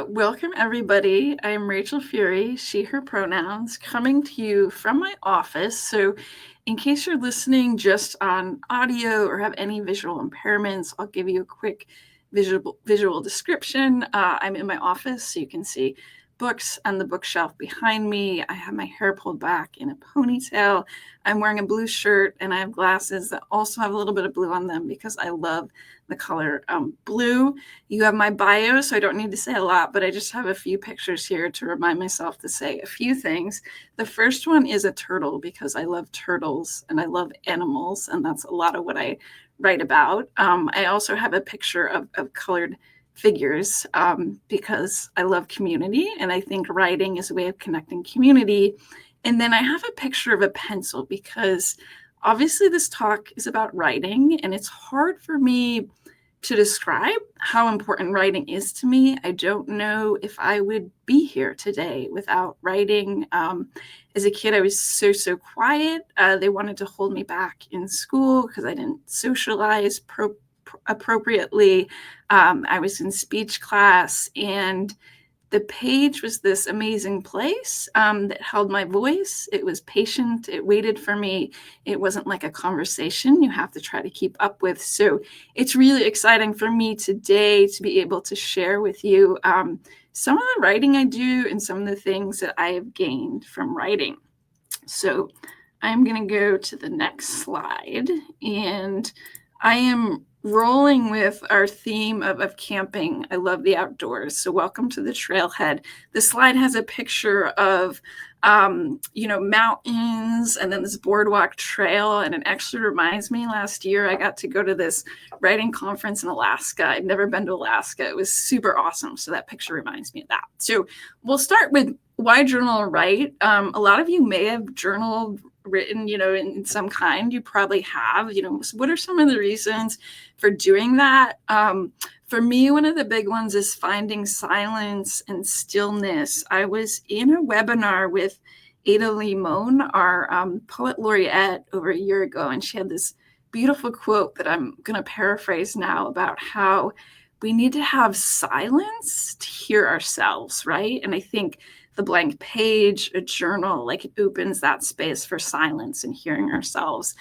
Welcome, everybody. I'm Rachel Furey, she, her pronouns, coming to you from my office. So, in case you're listening just on audio or have any visual impairments, I'll give you a quick visual description. I'm in my office, so you can see books on the bookshelf behind me. I have my hair pulled back in a ponytail. I'm wearing a blue shirt, and I have glasses that also have a little bit of blue on them because I love the color blue. You have my bio, so I don't need to say a lot, but I just have a few pictures here to remind myself to say a few things. The first one is a turtle because I love turtles and I love animals, and that's a lot of what I write about. I also have a picture of colored figures because I love community, and I think writing is a way of connecting community. And then I have a picture of a pencil because obviously this talk is about writing, and it's hard for me to describe how important writing is to me. I don't know if I would be here today without writing. As a kid, I was so quiet. They wanted to hold me back in school because I didn't socialize appropriately. I was in speech class, and the page was this amazing place that held my voice. It was patient. It waited for me. It wasn't like a conversation you have to try to keep up with. So it's really exciting for me today to be able to share with you some of the writing I do and some of the things that I have gained from writing. So I'm going to go to the next slide, and I am rolling with our theme of camping. I love the outdoors. So welcome to the trailhead. The slide has a picture of, mountains and then this boardwalk trail. And it actually reminds me, last year I got to go to this writing conference in Alaska. I'd never been to Alaska. It was super awesome. So that picture reminds me of that. So we'll start with why journal or write. A lot of you may have journaled, written, in some kind. You probably have, so what are some of the reasons for doing that? For me, one of the big ones is finding silence and stillness. I was in a webinar with Ada Limon, our poet laureate, over a year ago, and she had this beautiful quote that I'm going to paraphrase now about how we need to have silence to hear ourselves, right? And I think the blank page, a journal, like it opens that space for silence and hearing ourselves.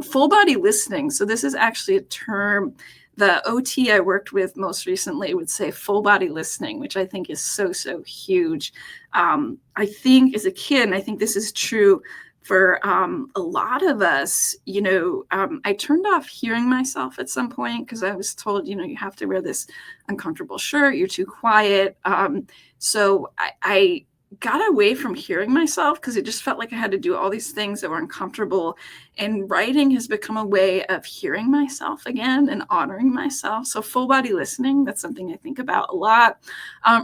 Full body listening. So this is actually a term the OT I worked with most recently would say full body listening, which I think is so huge. I think as a kid, and I think this is true for a lot of us, I turned off hearing myself at some point because I was told, you have to wear this uncomfortable shirt, you're too quiet. So I got away from hearing myself because it just felt like I had to do all these things that were uncomfortable. And writing has become a way of hearing myself again and honoring myself. So full body listening, that's something I think about a lot.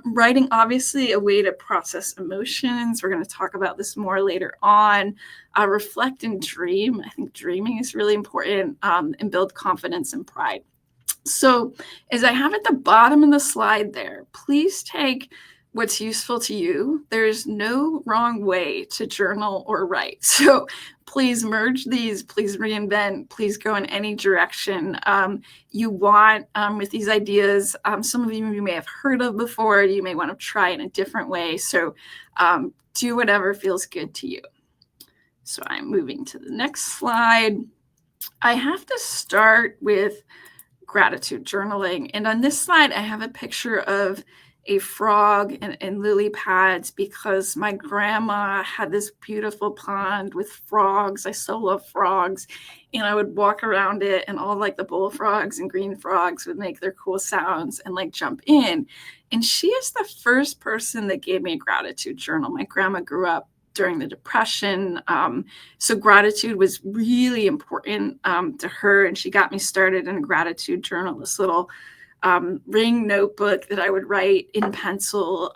Writing, obviously, a way to process emotions. We're going to talk about this more later on. Reflect and dream. I think dreaming is really important, and build confidence and pride. So as I have at the bottom of the slide there, please take what's useful to you. There's no wrong way to journal or write. So please merge these, please reinvent, please go in any direction you want with these ideas. Some of you may have heard of before, you may want to try in a different way. So do whatever feels good to you. So I'm moving to the next slide. I have to start with gratitude journaling. And on this slide, I have a picture of a frog and lily pads because my grandma had this beautiful pond with frogs. I so love frogs. And I would walk around it, and all like the bullfrogs and green frogs would make their cool sounds and like jump in. And she is the first person that gave me a gratitude journal. My grandma grew up during the Depression. So gratitude was really important to her. And she got me started in a gratitude journal, this little ring notebook that I would write in pencil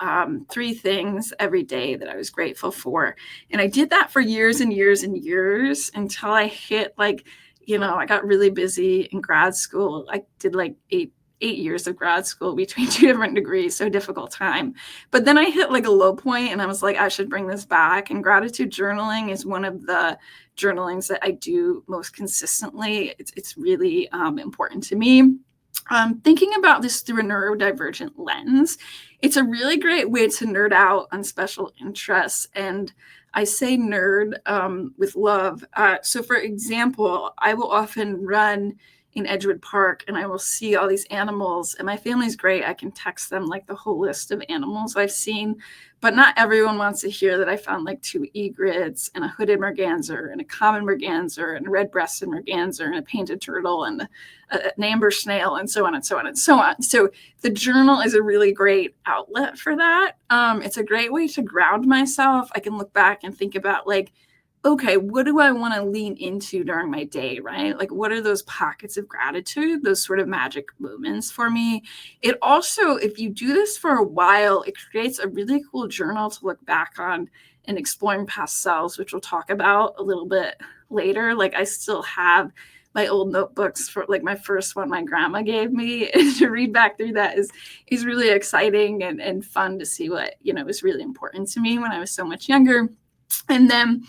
3 things every day that I was grateful for. And I did that for years and years and years until I hit I got really busy in grad school. I did like 8 years of grad school between 2 different degrees, so difficult time. But then I hit like a low point, and I was like, I should bring this back. And gratitude journaling is one of the journalings that I do most consistently. It's really important to me. Thinking about this through a neurodivergent lens, it's a really great way to nerd out on special interests. And I say nerd with love. So, for example, I will often run in Edgewood Park and I will see all these animals, and my family's great. I can text them like the whole list of animals I've seen, but not everyone wants to hear that I found like 2 egrets and a hooded merganser and a common merganser and a red-breasted merganser and a painted turtle and an amber snail and so on and so on and so on. So the journal is a really great outlet for that. It's a great way to ground myself. I can look back and think about like, okay, what do I want to lean into during my day, right? Like, what are those pockets of gratitude, those sort of magic moments for me? It also, if you do this for a while, it creates a really cool journal to look back on and exploring past selves, which we'll talk about a little bit later. Like, I still have my old notebooks for like my first one my grandma gave me, and to read back through that is really exciting and fun to see what, was really important to me when I was so much younger. And then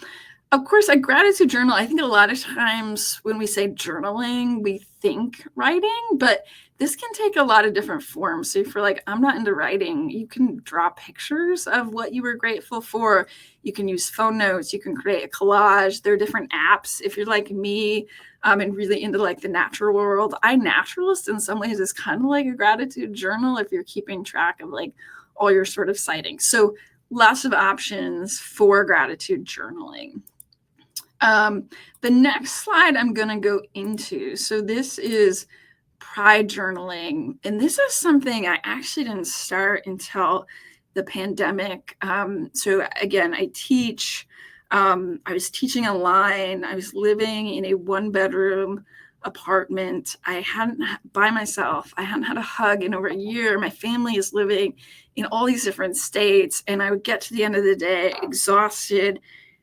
of course, a gratitude journal, I think a lot of times when we say journaling, we think writing, but this can take a lot of different forms. So if you're like, I'm not into writing, you can draw pictures of what you were grateful for. You can use phone notes. You can create a collage. There are different apps. If you're like me and really into like the natural world, iNaturalist in some ways is kind of like a gratitude journal if you're keeping track of like all your sort of sightings. So lots of options for gratitude journaling. The next slide I'm going to go into. So this is pride journaling. And this is something I actually didn't start until the pandemic. So again, I teach. I was teaching online. I was living in a 1-bedroom apartment. I hadn't by myself. I hadn't had a hug in over a year. My family is living in all these different states. And I would get to the end of the day exhausted,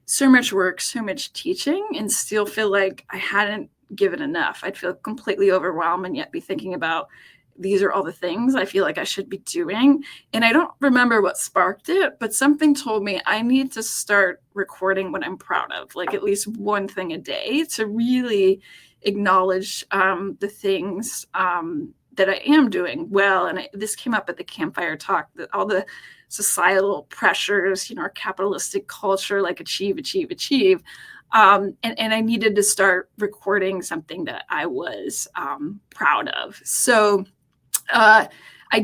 so much work, so much teaching, and still feel like I hadn't given enough. I'd feel completely overwhelmed and yet be thinking about these are all the things I feel like I should be doing. And I don't remember what sparked it, but something told me I need to start recording what I'm proud of, like at least one thing a day to really acknowledge the things that I am doing well. And this came up at the campfire talk, that all the societal pressures, our capitalistic culture, like achieve. And I needed to start recording something that I was proud of. So I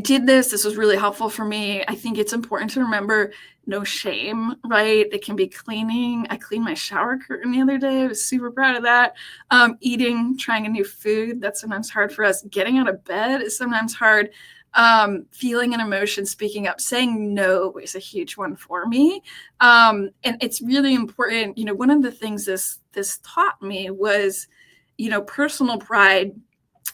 did this. This was really helpful for me. I think it's important to remember no shame, right? It can be cleaning. I cleaned my shower curtain the other day. I was super proud of that. Eating, trying a new food, that's sometimes hard for us. Getting out of bed is sometimes hard. Feeling an emotion, speaking up, saying no is a huge one for me. And it's really important. One of the things this taught me was, personal pride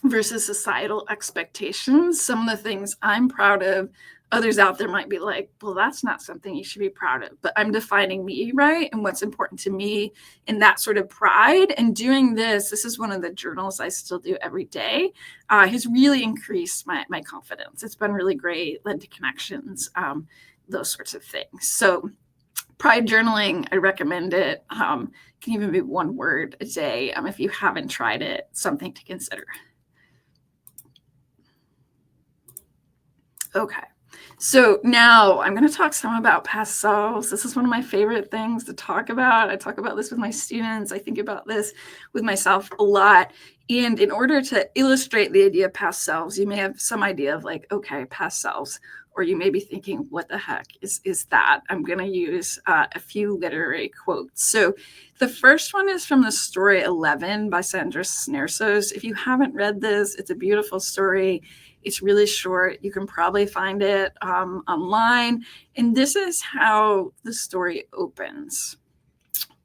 versus societal expectations. Some of the things I'm proud of, others out there might be like, well, that's not something you should be proud of, but I'm defining me, right? And what's important to me in that sort of pride. And doing this is one of the journals I still do every day, has really increased my confidence. It's been really great, led to connections, those sorts of things. So pride journaling, I recommend it. Can even be one word a day. If you haven't tried it, something to consider. Okay, so now I'm going to talk some about past selves. This is one of my favorite things to talk about. I talk about this with my students. I think about this with myself a lot. And in order to illustrate the idea of past selves, you may have some idea of like, okay, past selves, or you may be thinking, what the heck is that? I'm going to use a few literary quotes. So the first one is from the story 11 by Sandra Snersos. If you haven't read this, it's a beautiful story. It's really short. You can probably find it online. And this is how the story opens.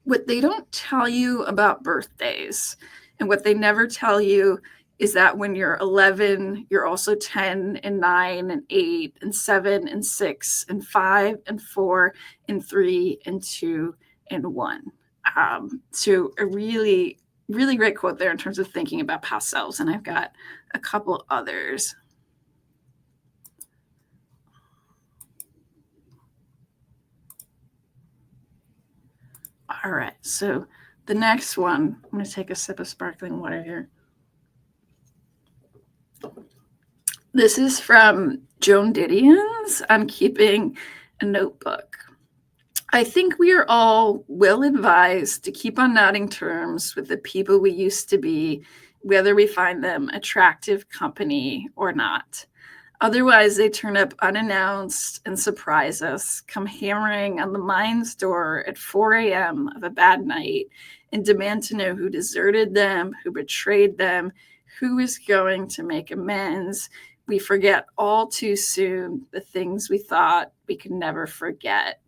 What they don't tell you about birthdays, and what they never tell you, is that when you're 11, you're also 10 and 9 and 8 and 7 and 6 and 5 and 4 and 3 and 2 and 1. So a really, really great quote there in terms of thinking about past selves. And I've got a couple others. All right, so the next one, I'm going to take a sip of sparkling water here. This is from Joan Didion's on keeping a notebook. I think we are all well advised to keep on nodding terms with the people we used to be, whether we find them attractive company or not. Otherwise, they turn up unannounced and surprise us, come hammering on the mind's door at 4 a.m. of a bad night and demand to know who deserted them, who betrayed them, who is going to make amends. We forget all too soon the things we thought we could never forget.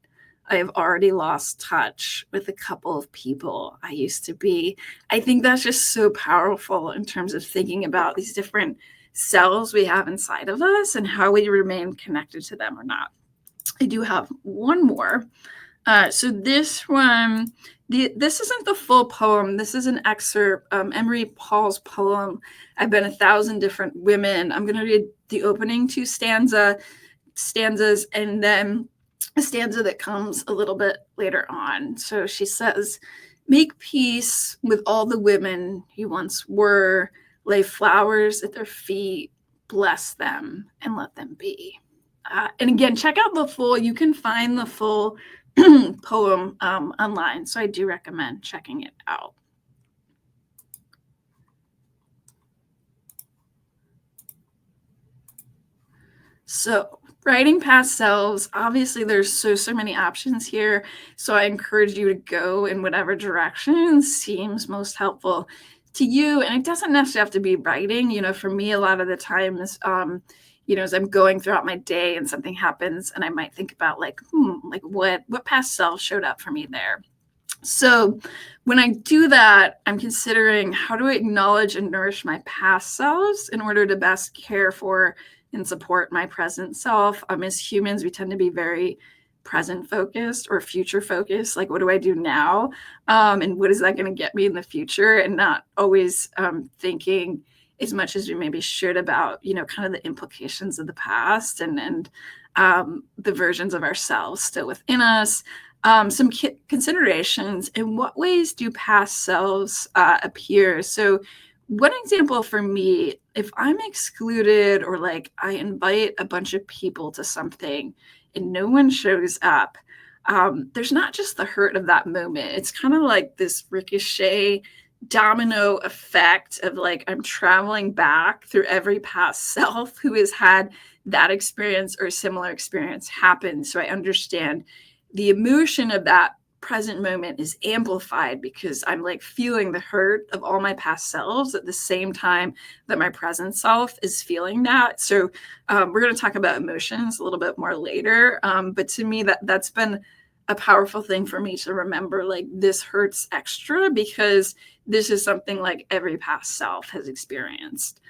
I have already lost touch with a couple of people I used to be. I think that's just so powerful in terms of thinking about these different cells we have inside of us and how we remain connected to them or not. I do have one more. So this one, this isn't the full poem. This is an excerpt, Emery Paul's poem, I've Been 1,000 Different Women. I'm going to read the opening two stanzas and then a stanza that comes a little bit later on. So she says, make peace with all the women you once were, lay flowers at their feet, bless them, and let them be. And again, check out the full, you can find the full poem online. So I do recommend checking it out. So writing past selves, obviously there's so many options here. So I encourage you to go in whatever direction seems most helpful to you. And it doesn't necessarily have to be writing. For me, a lot of the times, as I'm going throughout my day and something happens and I might think about what past self showed up for me there. So when I do that, I'm considering how do I acknowledge and nourish my past selves in order to best care for and support my present self. As humans, we tend to be very present focused or future focused. Like, what do I do now? And what is that going to get me in the future? And not always thinking as much as we maybe should about, kind of the implications of the past and the versions of ourselves still within us. Some considerations. In what ways do past selves appear? So one example for me, if I'm excluded or I invite a bunch of people to something and no one shows up, there's not just the hurt of that moment. It's kind of like this ricochet domino effect of I'm traveling back through every past self who has had that experience or a similar experience happen. So I understand the emotion of that present moment is amplified because I'm feeling the hurt of all my past selves at the same time that my present self is feeling that. So we're going to talk about emotions a little bit more later. But to me, that's been a powerful thing for me to remember, this hurts extra because this is something every past self has experienced.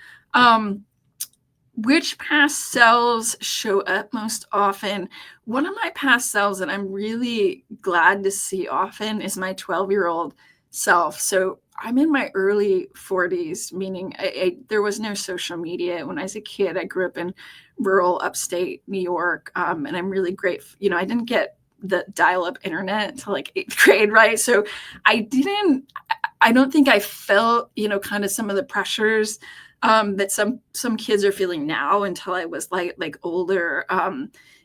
Which past selves show up most often? One of my past selves that I'm really glad to see often is my 12-year-old self. So I'm in my early 40s, meaning there was no social media when I was a kid. I grew up in rural upstate New York, and I'm really grateful. I didn't get the dial-up internet until 8th grade, right? So I don't think I felt, kind of some of the pressures that some kids are feeling now until I was older.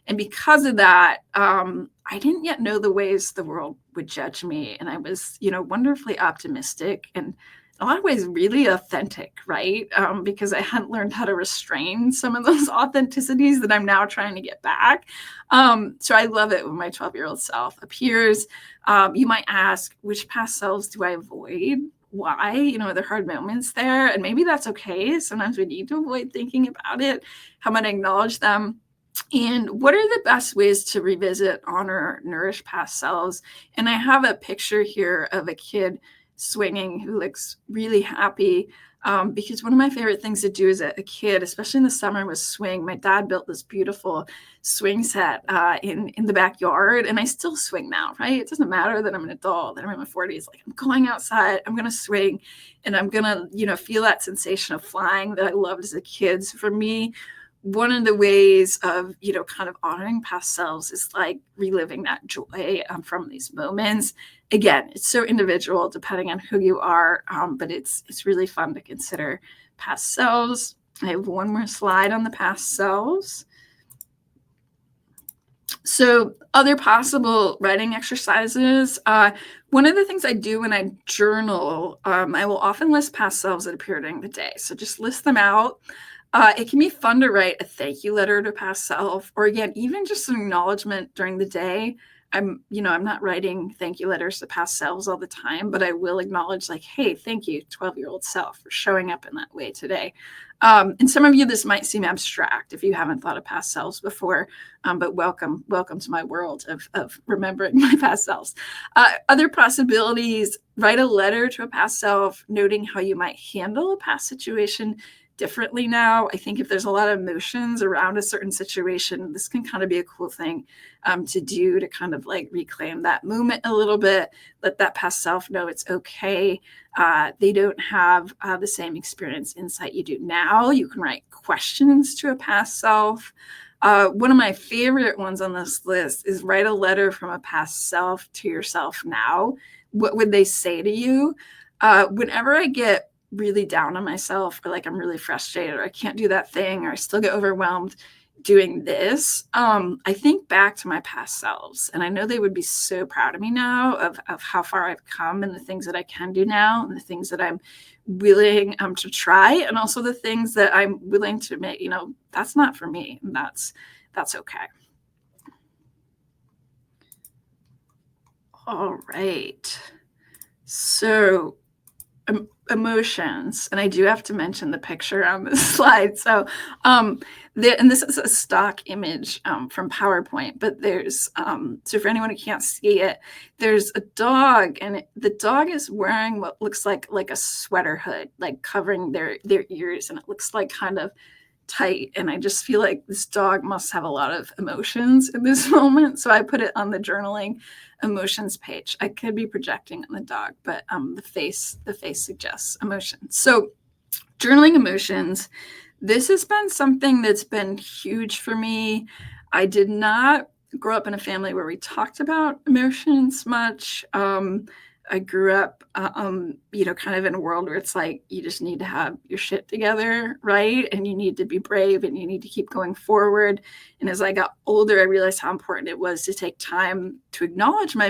And because of that, I didn't yet know the ways the world would judge me. And I was, wonderfully optimistic and in a lot of ways really authentic, right? Because I hadn't learned how to restrain some of those authenticities that I'm now trying to get back. So I love it when my 12-year-old self appears. You might ask, which past selves do I avoid? Why? Are there hard moments there? And maybe that's okay. Sometimes we need to avoid thinking about it. How about acknowledge them? And what are the best ways to revisit, honor, nourish past selves? And I have a picture here of a kid swinging who looks really happy. Because one of my favorite things to do as a kid, especially in the summer, was swing. My dad built this beautiful swing set in the backyard, and I still swing now, right? It doesn't matter that I'm an adult, that I'm in my 40s. I'm going outside, I'm going to swing, and I'm going to, feel that sensation of flying that I loved as a kid. So for me, one of the ways of, kind of honoring past selves is reliving that joy from these moments. Again, it's so individual depending on who you are, but it's really fun to consider past selves. I have one more slide on the past selves. So other possible writing exercises. One of the things I do when I journal, I will often list past selves that appear during the day. So just list them out. It can be fun to write a thank you letter to past self, or again, even just an acknowledgement during the day. I'm not writing thank you letters to past selves all the time, but I will acknowledge like, hey, thank you, 12-year-old self, for showing up in that way today. And some of you, this might seem abstract if you haven't thought of past selves before, but welcome to my world of remembering my past selves. Other possibilities: write a letter to a past self, noting how you might handle a past situation differently now. I think if there's a lot of emotions around a certain situation, this can kind of be a cool thing to do, to kind of like reclaim that moment a little bit, let that past self know it's okay. They don't have the same experience insight you do now. You can write questions to a past self. One of my favorite ones on this list is write a letter from a past self to yourself now. What would they say to you? Whenever I get really down on myself, or like I'm really frustrated, or I can't do that thing, or I still get overwhelmed doing this, I think back to my past selves, and I know they would be so proud of me now of how far I've come, and the things that I can do now, and the things that I'm willing to try, and also the things that I'm willing to make, that's not for me, and that's okay. All right. So emotions, and I do have to mention the picture on this slide. So and this is a stock image from PowerPoint, but there's so for anyone who can't see it, there's a dog, and the dog is wearing what looks like a sweater hood, like covering their ears, and it looks like kind of tight, and I just feel like this dog must have a lot of emotions in this moment, so I put it on the journaling emotions page. I could be projecting on the dog, but the face suggests emotions. So journaling emotions, this has been something that's been huge for me. I did not grow up in a family where we talked about emotions much. I grew up, kind of in a world where it's like, you just need to have your shit together, right? And you need to be brave, and you need to keep going forward. And as I got older, I realized how important it was to take time to acknowledge my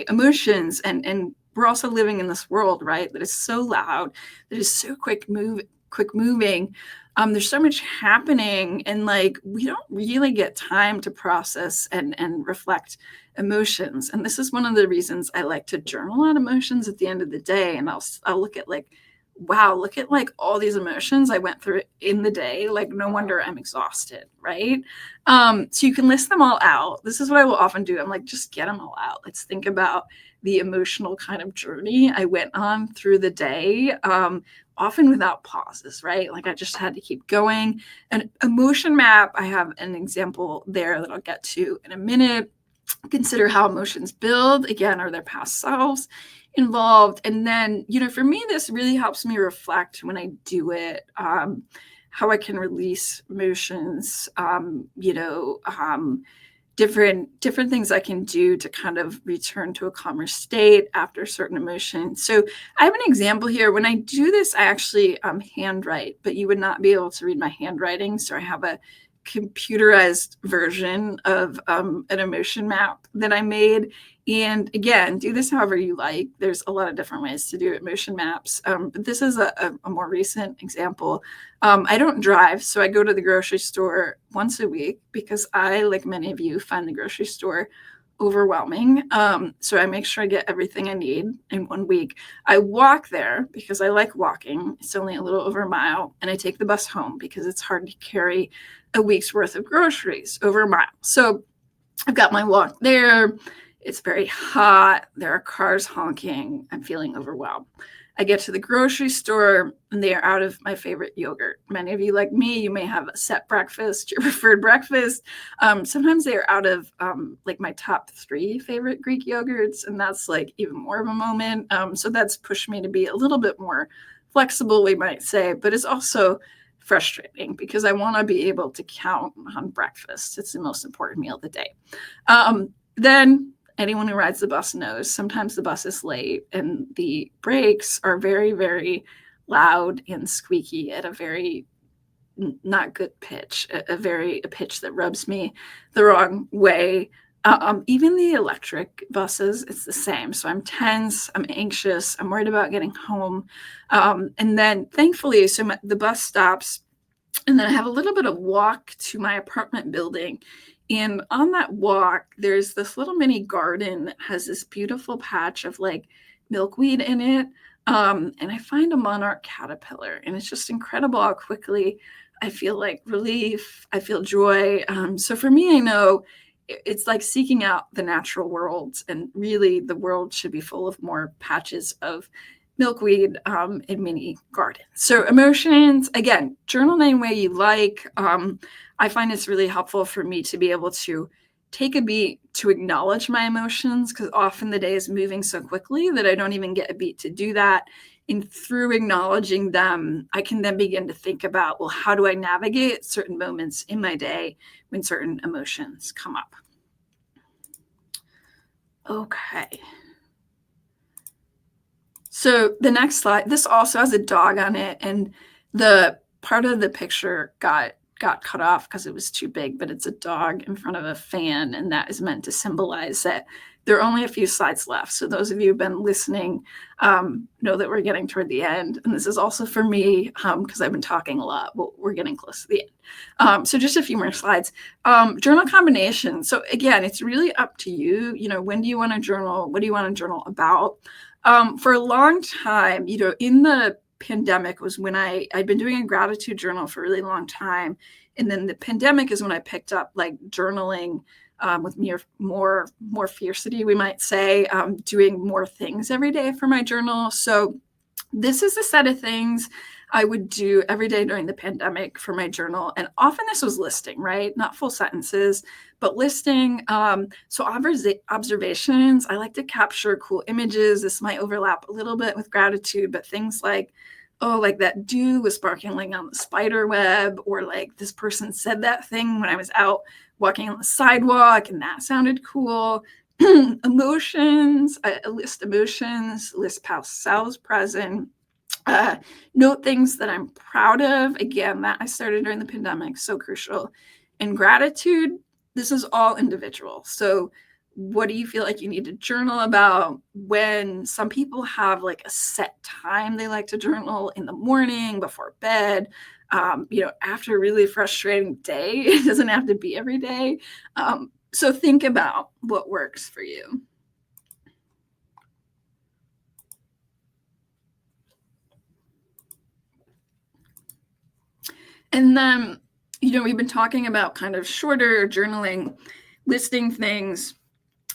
emotions. And we're also living in this world, right, that is so loud, that is so quick moving. There's so much happening, and like we don't really get time to process and reflect emotions. And this is one of the reasons I like to journal on emotions at the end of the day. And I'll look at like, wow, look at like all these emotions I went through in the day. Like, no wonder I'm exhausted, right? So you can list them all out. This is what I will often do. I'm like, just get them all out. Let's think about the emotional kind of journey I went on through the day, often without pauses, right? Like I just had to keep going. An emotion map, I have an example there that I'll get to in a minute. Consider how emotions build. Again, are their past selves involved? And then, for me, this really helps me reflect when I do it, how I can release emotions, different things I can do to kind of return to a calmer state after certain emotions. So I have an example here. When I do this, I actually handwrite, but you would not be able to read my handwriting. So I have a computerized version of an emotion map that I made. And again, do this however you like. There's a lot of different ways to do emotion maps, but this is a more recent example. I don't drive, so I go to the grocery store once a week because I, like many of you, find the grocery store overwhelming. So I make sure I get everything I need in 1 week. I walk there because I like walking. It's only a little over a mile, and I take the bus home because it's hard to carry a week's worth of groceries over a mile. So I've got my walk there. It's very hot. There are cars honking. I'm feeling overwhelmed. I get to the grocery store, and they are out of my favorite yogurt. Many of you, like me, you may have a set breakfast, your preferred breakfast. Sometimes they are out of like my top 3 favorite Greek yogurts, and that's like even more of a moment. So that's pushed me to be a little bit more flexible, we might say, but it's also frustrating because I want to be able to count on breakfast. It's the most important meal of the day. Then anyone who rides the bus knows sometimes the bus is late, and the brakes are very, very loud and squeaky at a very not good pitch, a pitch that rubs me the wrong way. Even the electric buses, it's the same. So I'm tense, I'm anxious, I'm worried about getting home. And then thankfully, the bus stops, and then I have a little bit of walk to my apartment building. And on that walk, there's this little mini garden that has this beautiful patch of like milkweed in it. And I find a monarch caterpillar, and it's just incredible how quickly I feel like relief, I feel joy. So for me, I know it's like seeking out the natural world, and really the world should be full of more patches of milkweed in mini gardens. So emotions, again, journal any way you like. I find it's really helpful for me to be able to take a beat to acknowledge my emotions, because often the day is moving so quickly that I don't even get a beat to do that. And through acknowledging them, I can then begin to think about, well, how do I navigate certain moments in my day when certain emotions come up? Okay. So the next slide, this also has a dog on it, and the part of the picture got cut off because it was too big, but it's a dog in front of a fan, and that is meant to symbolize that there are only a few slides left. So those of you who've been listening know that we're getting toward the end. And this is also for me because I've been talking a lot. Well, we're getting close to the end. So just a few more slides. Journal combination. So again, it's really up to you. When do you want to journal? What do you want to journal about? For a long time, in the pandemic was when I'd been doing a gratitude journal for a really long time. And then the pandemic is when I picked up like journaling with more fiercity, we might say, doing more things every day for my journal. So this is a set of things I would do every day during the pandemic for my journal. And often this was listing, right? Not full sentences, but listing. So observations, I like to capture cool images. This might overlap a little bit with gratitude, but things like, oh, like that dew was sparkling on the spider web, or like this person said that thing when I was out walking on the sidewalk and that sounded cool. Emotions, I list emotions, list past selves present. Note things that I'm proud of. Again, that I started during the pandemic, so crucial. And gratitude, this is all individual. So what do you feel like you need to journal about? When some people have like a set time they like to journal, in the morning, before bed, after a really frustrating day. It doesn't have to be every day. So think about what works for you. And then, we've been talking about kind of shorter journaling, listing things.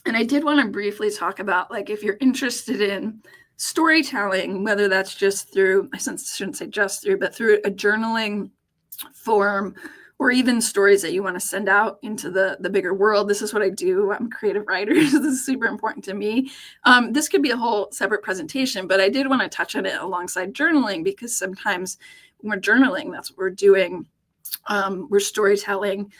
And I did want to briefly talk about, like, if you're interested in storytelling, whether that's just through, I shouldn't say just through, but through a journaling form, or even stories that you want to send out into the bigger world. This is what I do. I'm a creative writer. So this is super important to me. This could be a whole separate presentation, but I did want to touch on it alongside journaling, because sometimes when we're journaling, that's what we're doing. We're storytelling.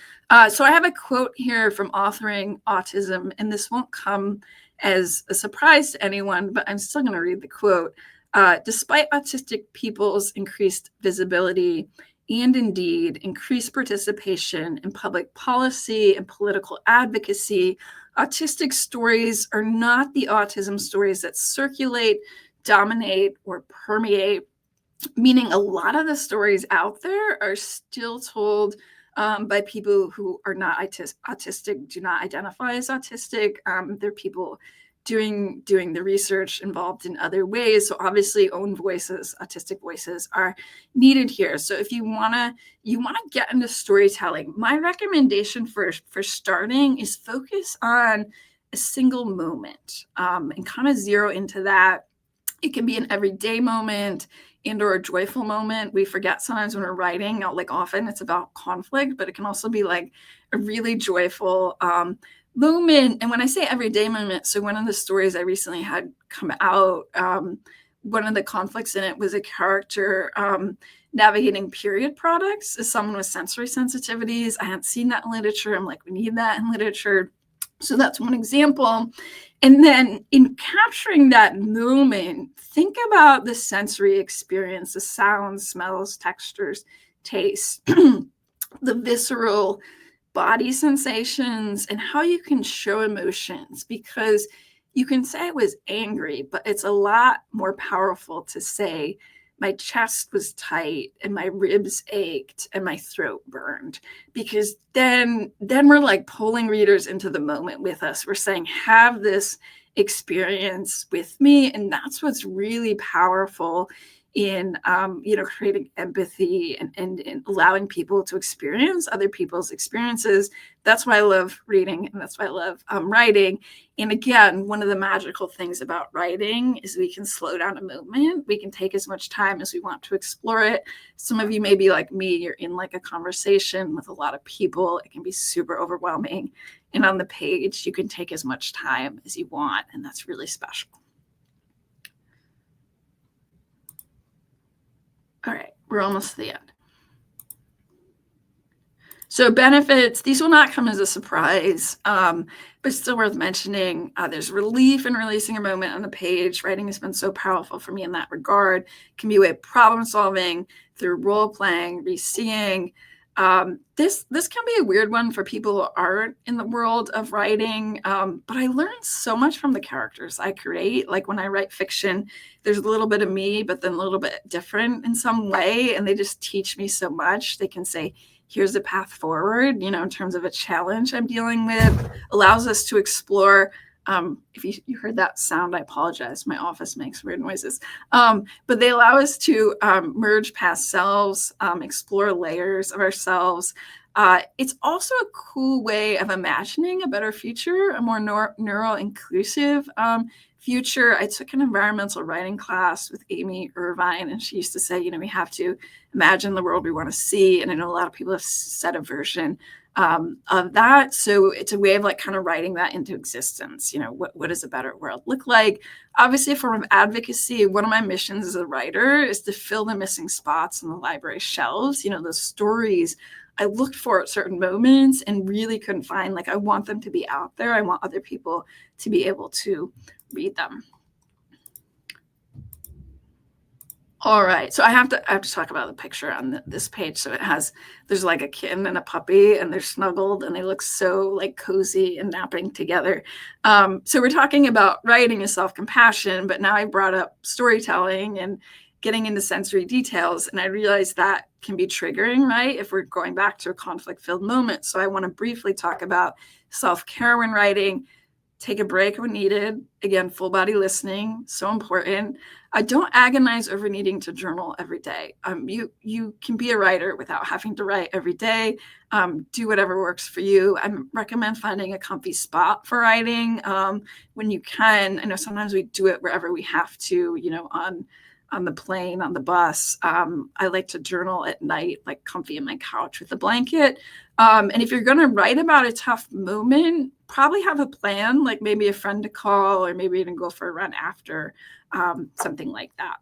So I have a quote here from Authoring Autism, and this won't come as a surprise to anyone, but I'm still going to read the quote. Despite autistic people's increased visibility and indeed increased participation in public policy and political advocacy, autistic stories are not the autism stories that circulate, dominate, or permeate. Meaning a lot of the stories out there are still told by people who are not autistic, do not identify as autistic. They're people doing the research involved in other ways. So obviously own voices, autistic voices are needed here. So if you wanna get into storytelling, my recommendation for starting is focus on a single moment and kind of zero into that. It can be an everyday moment and/or a joyful moment. We forget sometimes when we're writing, like often it's about conflict, but it can also be like a really joyful moment. And when I say everyday moment, so one of the stories I recently had come out, one of the conflicts in it was a character navigating period products as someone with sensory sensitivities. I hadn't seen that in literature. I'm like, we need that in literature. So that's one example. And then in capturing that moment, think about the sensory experience, the sounds, smells, textures, taste, the visceral body sensations, and how you can show emotions, because you can say I was angry, but it's a lot more powerful to say my chest was tight and my ribs ached and my throat burned, because then we're like pulling readers into the moment with us. We're saying, have this experience with me. And that's what's really powerful in creating empathy and allowing people to experience other people's experiences. That's why I love reading, and that's why I love writing. And again, one of the magical things about writing is we can slow down a moment. We can take as much time as we want to explore it. Some of you may be like me, you're in like a conversation with a lot of people. It can be super overwhelming. And on the page, you can take as much time as you want, and that's really special. All right, we're almost to the end. So benefits, these will not come as a surprise, but still worth mentioning. There's relief in releasing a moment on the page. Writing has been so powerful for me in that regard. It can be a way of problem solving through role playing, re-seeing. This can be a weird one for people who aren't in the world of writing, but I learned so much from the characters I create. Like when I write fiction, there's a little bit of me, but then a little bit different in some way, and they just teach me so much. They can say, here's a path forward, in terms of a challenge I'm dealing with. Allows us to explore. If you heard that sound, I apologize. My office makes weird noises. But they allow us to merge past selves, explore layers of ourselves. It's also a cool way of imagining a better future, a more neuro-inclusive future. I took an environmental writing class with Amy Irvine, and she used to say, we have to imagine the world we want to see. And I know a lot of people have set a version of that. So it's a way of like kind of writing that into existence. What does a better world look like? Obviously, a form of advocacy. One of my missions as a writer is to fill the missing spots on the library shelves. Those stories I looked for at certain moments and really couldn't find. Like, I want them to be out there. I want other people to be able to read them. All right, so I have to talk about the picture on this page. So there's like a kitten and a puppy, and they're snuggled, and they look so like cozy and napping together. So we're talking about writing and self-compassion, but now I brought up storytelling and getting into sensory details, and I realized that can be triggering, right? If we're going back to a conflict-filled moment. So I want to briefly talk about self-care when writing. Take a break when needed. Again, full body listening, so important. Don't agonize over needing to journal every day. You can be a writer without having to write every day. Do whatever works for you. I recommend finding a comfy spot for writing when you can. I know sometimes we do it wherever we have to, on the plane, on the bus. I like to journal at night, like comfy in my couch with a blanket. And if you're going to write about a tough moment, probably have a plan, like maybe a friend to call, or maybe even go for a run after, something like that.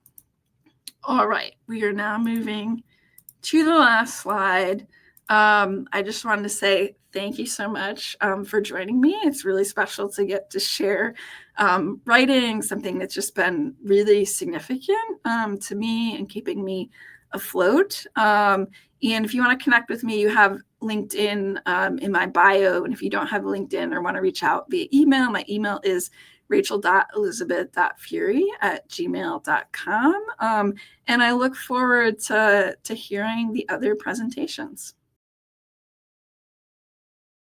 All right, we are now moving to the last slide. I just wanted to say thank you so much for joining me. It's really special to get to share writing, something that's just been really significant to me and keeping me afloat. And if you want to connect with me, you have LinkedIn in my bio. And if you don't have LinkedIn or want to reach out via email, my email is rachel.elizabeth.furey@gmail.com. And I look forward to hearing the other presentations.